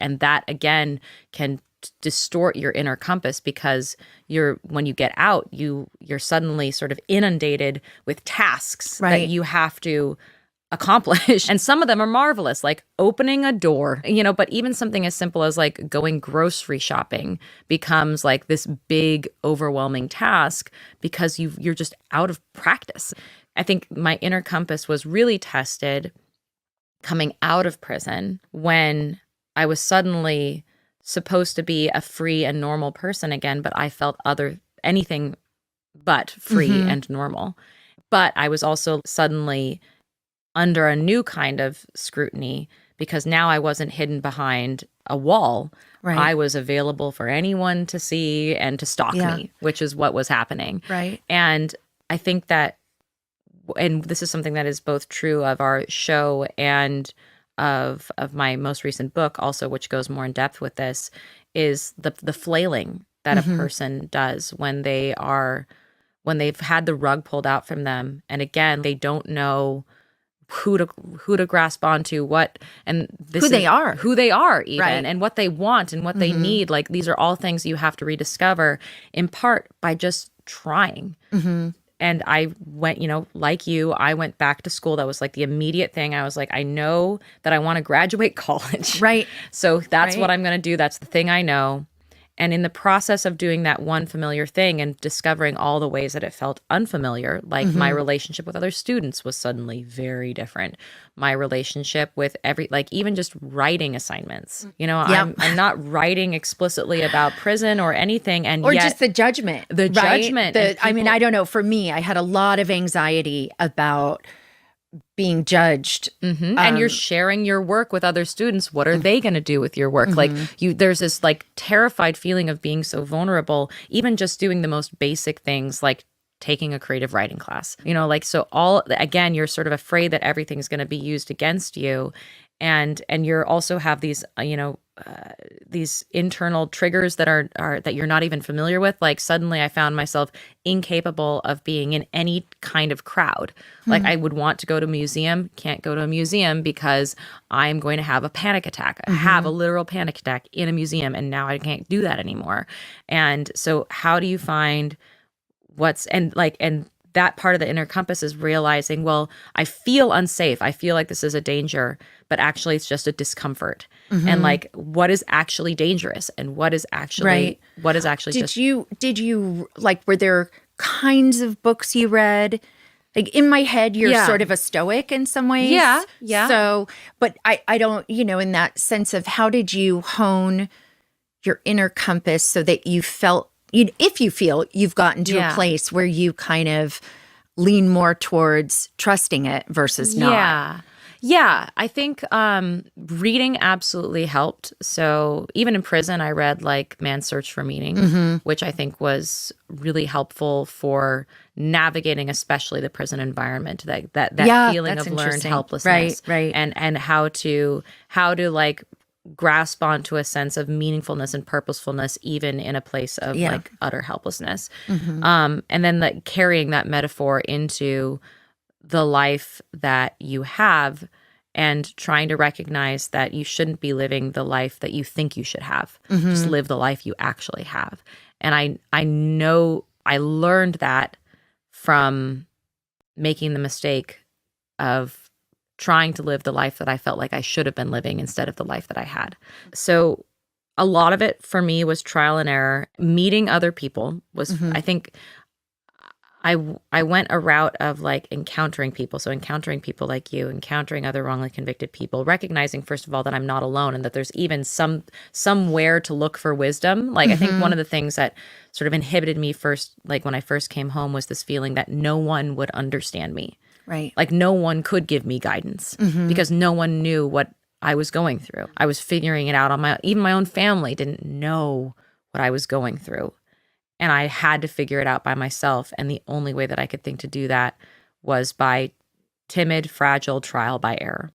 And that again can distort your inner compass, because when you get out, you're suddenly sort of inundated with tasks that you have to accomplish. And some of them are marvelous, like opening a door, but even something as simple as like going grocery shopping becomes like this big, overwhelming task because you're just out of practice. I think my inner compass was really tested coming out of prison when I was suddenly supposed to be a free and normal person again, but I felt anything but free and normal. But I was also suddenly under a new kind of scrutiny, because now I wasn't hidden behind a wall. Right. I was available for anyone to see and to stalk me, which is what was happening. Right. And I think that, and this is something that is both true of our show and of my most recent book also, which goes more in depth with this, is the flailing that a person does when they've had the rug pulled out from them. And again, they don't know who to grasp onto, who they are even, right. And what they want and what they need. Like, these are all things you have to rediscover, in part by just trying. And I went, like you, I went back to school. That was like the immediate thing. I was like, I know that I want to graduate college. Right. So that's what I'm going to do. That's the thing I know. And in the process of doing that one familiar thing and discovering all the ways that it felt unfamiliar, like my relationship with other students was suddenly very different. My relationship with even just writing assignments, I'm not writing explicitly about prison or anything. Or just the judgment. Judgment. I don't know. For me, I had a lot of anxiety about being judged. And you're sharing your work with other students. What are they going to do with your work? Like, there's this like terrified feeling of being so vulnerable, even just doing the most basic things like taking a creative writing class, again, you're sort of afraid that everything's going to be used against you. And you also have these, these internal triggers that are that you're not even familiar with. Like, suddenly I found myself incapable of being in any kind of crowd. Like, I would want to go to a museum, can't go to a museum because I'm going to have a panic attack. I have a literal panic attack in a museum, and now I can't do that anymore. And so how do you find and that part of the inner compass is realizing, well, I feel unsafe. I feel like this is a danger, but actually it's just a discomfort. And like, what is actually dangerous and what is actually Did you like, were there kinds of books you read? Like, in my head, you're sort of a stoic in some ways. Yeah. So, but I don't, in that sense of, how did you hone your inner compass so that you felt, if you feel you've gotten to a place where you kind of lean more towards trusting it versus not? Yeah, I think reading absolutely helped. So even in prison, I read like Man's Search for Meaning, which I think was really helpful for navigating, especially the prison environment. That feeling of learned helplessness, right, and how to like grasp onto a sense of meaningfulness and purposefulness, even in a place of like utter helplessness. And then like carrying that metaphor into the life that you have, and trying to recognize that you shouldn't be living the life that you think you should have. Just live the life you actually have. And I know I learned that from making the mistake of trying to live the life that I felt like I should have been living instead of the life that I had. So a lot of it for me was trial and error. Meeting other people was, I think, I went a route of like encountering people. So encountering people like you, encountering other wrongly convicted people, recognizing, first of all, that I'm not alone and that there's even somewhere to look for wisdom. Like, I think one of the things that sort of inhibited me first, like when I first came home, was this feeling that no one would understand me. Right. Like, no one could give me guidance because no one knew what I was going through. I was figuring it out on even my own family didn't know what I was going through. And I had to figure it out by myself. And the only way that I could think to do that was by timid, fragile trial by error.